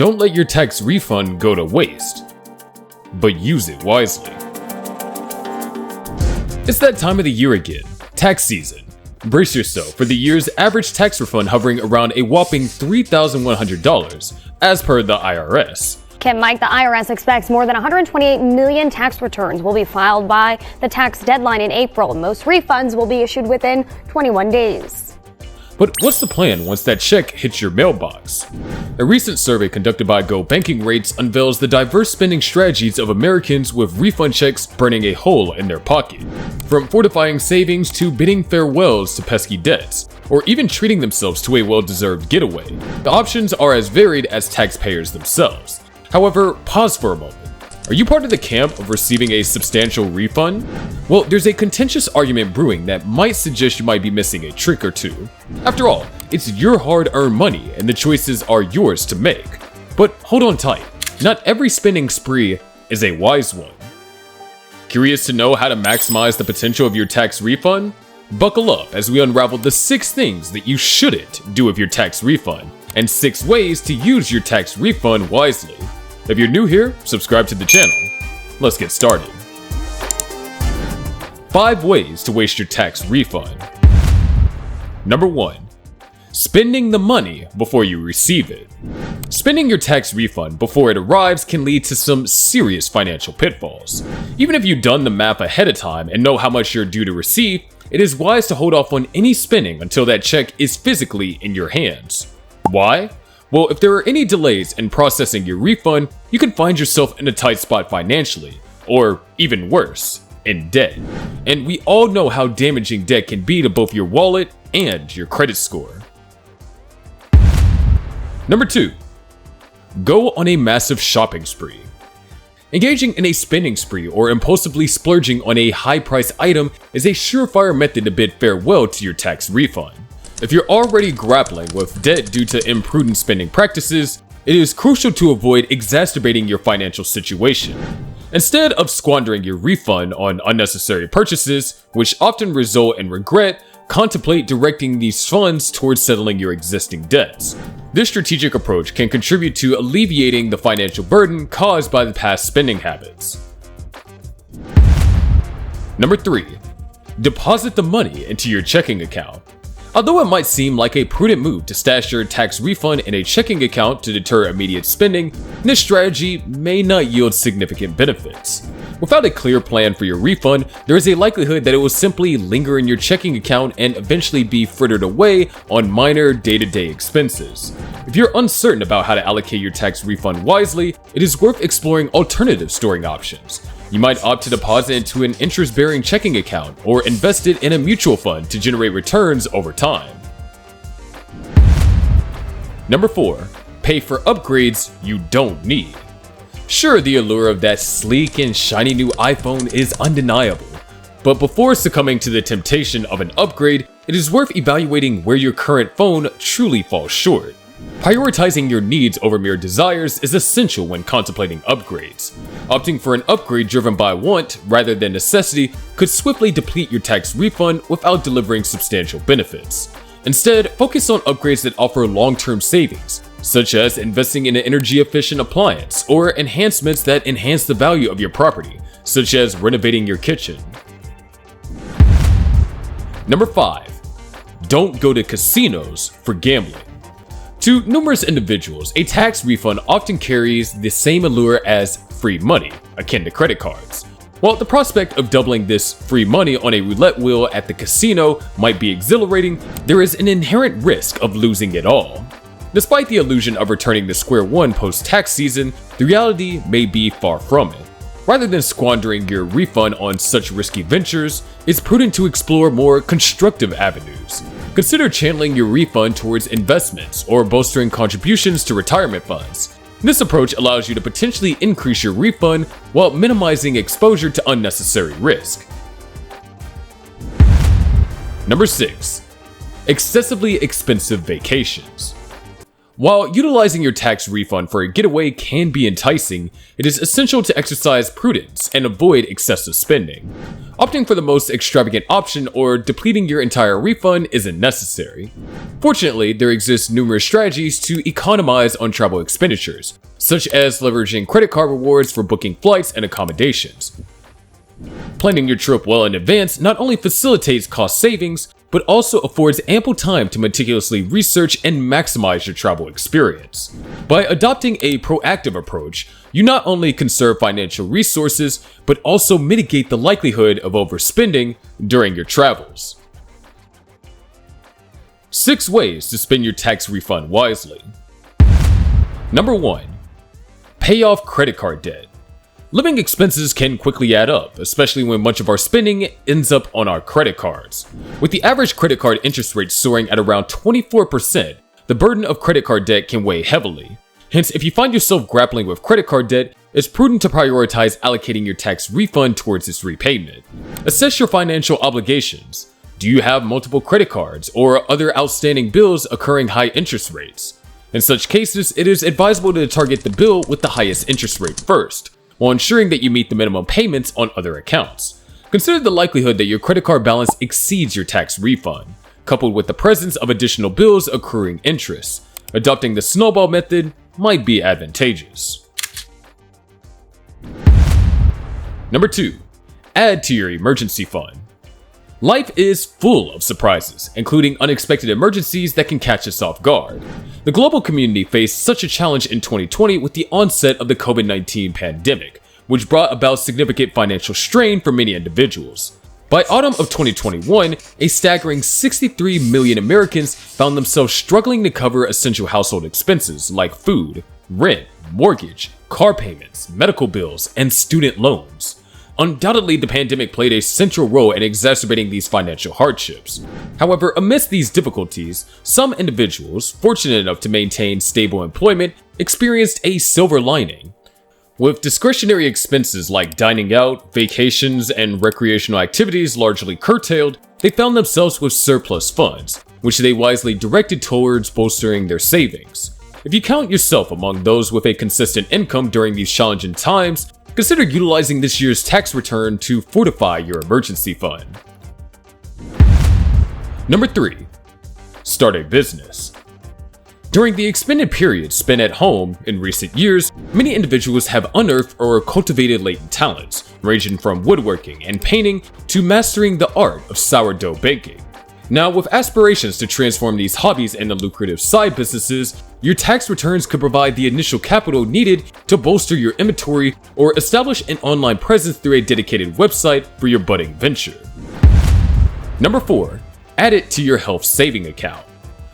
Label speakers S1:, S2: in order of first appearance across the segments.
S1: Don't let your tax refund go to waste, but use it wisely. It's that time of the year again, tax season. Brace yourself for the year's average tax refund hovering around a whopping $3,100, as per the IRS.
S2: Kim, Mike, the IRS expects more than 128 million tax returns will be filed by the tax deadline in April. Most refunds will be issued within 21 days.
S1: But what's the plan once that check hits your mailbox? A recent survey conducted by Go Banking Rates unveils the diverse spending strategies of Americans with refund checks burning a hole in their pocket. From fortifying savings to bidding farewells to pesky debts, or even treating themselves to a well-deserved getaway. The options are as varied as taxpayers themselves. However, pause for a moment. Are you part of the camp of receiving a substantial refund? Well, there's a contentious argument brewing that might suggest you might be missing a trick or two. After all, it's your hard-earned money and the choices are yours to make. But hold on tight, not every spending spree is a wise one. Curious to know how to maximize the potential of your tax refund? Buckle up as we unravel the 6 things that you shouldn't do with your tax refund, and 6 ways to use your tax refund wisely. If you're new here, subscribe to the channel. Let's get started. 5 ways to waste your tax refund. Number 1. Spending the money before you receive it. Spending your tax refund before it arrives can lead to some serious financial pitfalls. Even if you've done the math ahead of time and know how much you're due to receive, it is wise to hold off on any spending until that check is physically in your hands. Why? Well, if there are any delays in processing your refund, you can find yourself in a tight spot financially, or even worse, in debt. And we all know how damaging debt can be to both your wallet and your credit score. Number 2. Go on a massive shopping spree. Engaging in a spending spree or impulsively splurging on a high-priced item is a surefire method to bid farewell to your tax refund. If you're already grappling with debt due to imprudent spending practices, it is crucial to avoid exacerbating your financial situation. Instead of squandering your refund on unnecessary purchases, which often result in regret, contemplate directing these funds towards settling your existing debts. This strategic approach can contribute to alleviating the financial burden caused by the past spending habits. Number 3. Deposit the money into your checking account. Although it might seem like a prudent move to stash your tax refund in a checking account to deter immediate spending, this strategy may not yield significant benefits. Without a clear plan for your refund, there is a likelihood that it will simply linger in your checking account and eventually be frittered away on minor day-to-day expenses. If you're uncertain about how to allocate your tax refund wisely, it is worth exploring alternative storing options. You might opt to deposit into an interest-bearing checking account or invest it in a mutual fund to generate returns over time. Number 4. Pay for upgrades you don't need. Sure, the allure of that sleek and shiny new iPhone is undeniable, but before succumbing to the temptation of an upgrade, it is worth evaluating where your current phone truly falls short. Prioritizing your needs over mere desires is essential when contemplating upgrades. Opting for an upgrade driven by want rather than necessity could swiftly deplete your tax refund without delivering substantial benefits. Instead, focus on upgrades that offer long-term savings, such as investing in an energy-efficient appliance or enhancements that enhance the value of your property, such as renovating your kitchen. Number 5. Don't go to casinos for gambling. To numerous individuals, a tax refund often carries the same allure as free money, akin to credit cards. While the prospect of doubling this free money on a roulette wheel at the casino might be exhilarating, there is an inherent risk of losing it all. Despite the illusion of returning to square one post-tax season, the reality may be far from it. Rather than squandering your refund on such risky ventures, it's prudent to explore more constructive avenues. Consider channeling your refund towards investments or bolstering contributions to retirement funds. This approach allows you to potentially increase your refund while minimizing exposure to unnecessary risk. Number 6. Excessively expensive vacations. While utilizing your tax refund for a getaway can be enticing, it is essential to exercise prudence and avoid excessive spending. Opting for the most extravagant option or depleting your entire refund isn't necessary. Fortunately, there exist numerous strategies to economize on travel expenditures, such as leveraging credit card rewards for booking flights and accommodations. Planning your trip well in advance not only facilitates cost savings, but also affords ample time to meticulously research and maximize your travel experience. By adopting a proactive approach, you not only conserve financial resources, but also mitigate the likelihood of overspending during your travels. 6 ways to spend your tax refund wisely. Number 1. Pay off credit card debt. Living expenses can quickly add up, especially when much of our spending ends up on our credit cards. With the average credit card interest rate soaring at around 24%, the burden of credit card debt can weigh heavily. Hence, if you find yourself grappling with credit card debt, it's prudent to prioritize allocating your tax refund towards its repayment. Assess your financial obligations. Do you have multiple credit cards or other outstanding bills occurring high interest rates? In such cases, it is advisable to target the bill with the highest interest rate first, while ensuring that you meet the minimum payments on other accounts. Consider the likelihood that your credit card balance exceeds your tax refund, coupled with the presence of additional bills accruing interest. Adopting the snowball method might be advantageous. Number 2. Add to your emergency fund. Life is full of surprises, including unexpected emergencies that can catch us off guard. The global community faced such a challenge in 2020 with the onset of the COVID-19 pandemic, which brought about significant financial strain for many individuals. By autumn of 2021, a staggering 63 million Americans found themselves struggling to cover essential household expenses like food, rent, mortgage, car payments, medical bills, and student loans. Undoubtedly, the pandemic played a central role in exacerbating these financial hardships. However, amidst these difficulties, some individuals, fortunate enough to maintain stable employment, experienced a silver lining. With discretionary expenses like dining out, vacations, and recreational activities largely curtailed, they found themselves with surplus funds, which they wisely directed towards bolstering their savings. If you count yourself among those with a consistent income during these challenging times, consider utilizing this year's tax return to fortify your emergency fund. Number 3. Start a business. During the extended period spent at home in recent years, many individuals have unearthed or cultivated latent talents, ranging from woodworking and painting to mastering the art of sourdough baking. Now, with aspirations to transform these hobbies into lucrative side businesses, your tax returns could provide the initial capital needed to bolster your inventory or establish an online presence through a dedicated website for your budding venture. Number 4. Add it to your health saving account.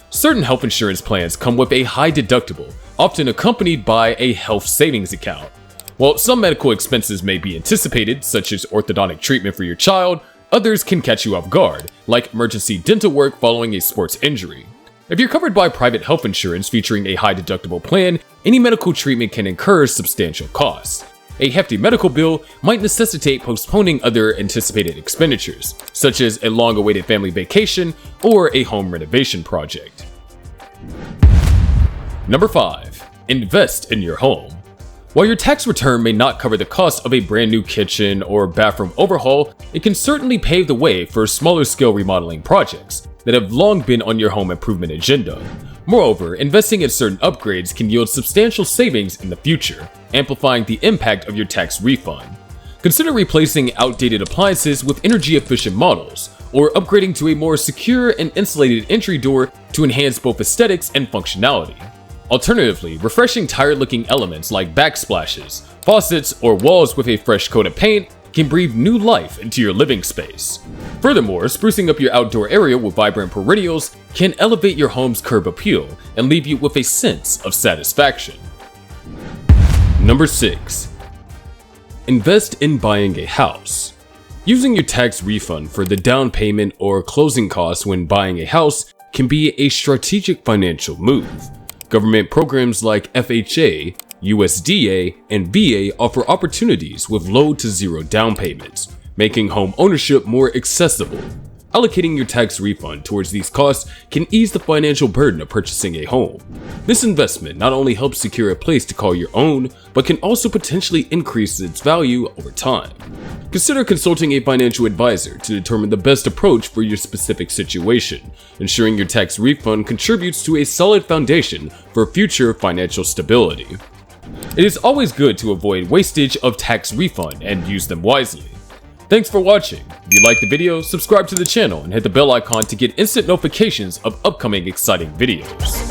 S1: Certain health insurance plans come with a high deductible, often accompanied by a health savings account. While some medical expenses may be anticipated, such as orthodontic treatment for your child, others can catch you off guard, like emergency dental work following a sports injury. If you're covered by private health insurance featuring a high deductible plan, any medical treatment can incur substantial costs. A hefty medical bill might necessitate postponing other anticipated expenditures, such as a long-awaited family vacation or a home renovation project. Number 5. Invest in your home. While your tax return may not cover the cost of a brand new kitchen or bathroom overhaul, it can certainly pave the way for smaller scale remodeling projects that have long been on your home improvement agenda. Moreover, investing in certain upgrades can yield substantial savings in the future, amplifying the impact of your tax refund. Consider replacing outdated appliances with energy-efficient models, or upgrading to a more secure and insulated entry door to enhance both aesthetics and functionality. Alternatively, refreshing tired-looking elements like backsplashes, faucets, or walls with a fresh coat of paint can breathe new life into your living space. Furthermore, sprucing up your outdoor area with vibrant perennials can elevate your home's curb appeal and leave you with a sense of satisfaction. Number 6. Invest in buying a house. Using your tax refund for the down payment or closing costs when buying a house can be a strategic financial move. Government programs like FHA, USDA, and VA offer opportunities with low to zero down payments, making home ownership more accessible. Allocating your tax refund towards these costs can ease the financial burden of purchasing a home. This investment not only helps secure a place to call your own, but can also potentially increase its value over time. Consider consulting a financial advisor to determine the best approach for your specific situation, ensuring your tax refund contributes to a solid foundation for future financial stability. It is always good to avoid wastage of tax refund and use them wisely. Thanks for watching. If you liked the video, subscribe to the channel and hit the bell icon to get instant notifications of upcoming exciting videos.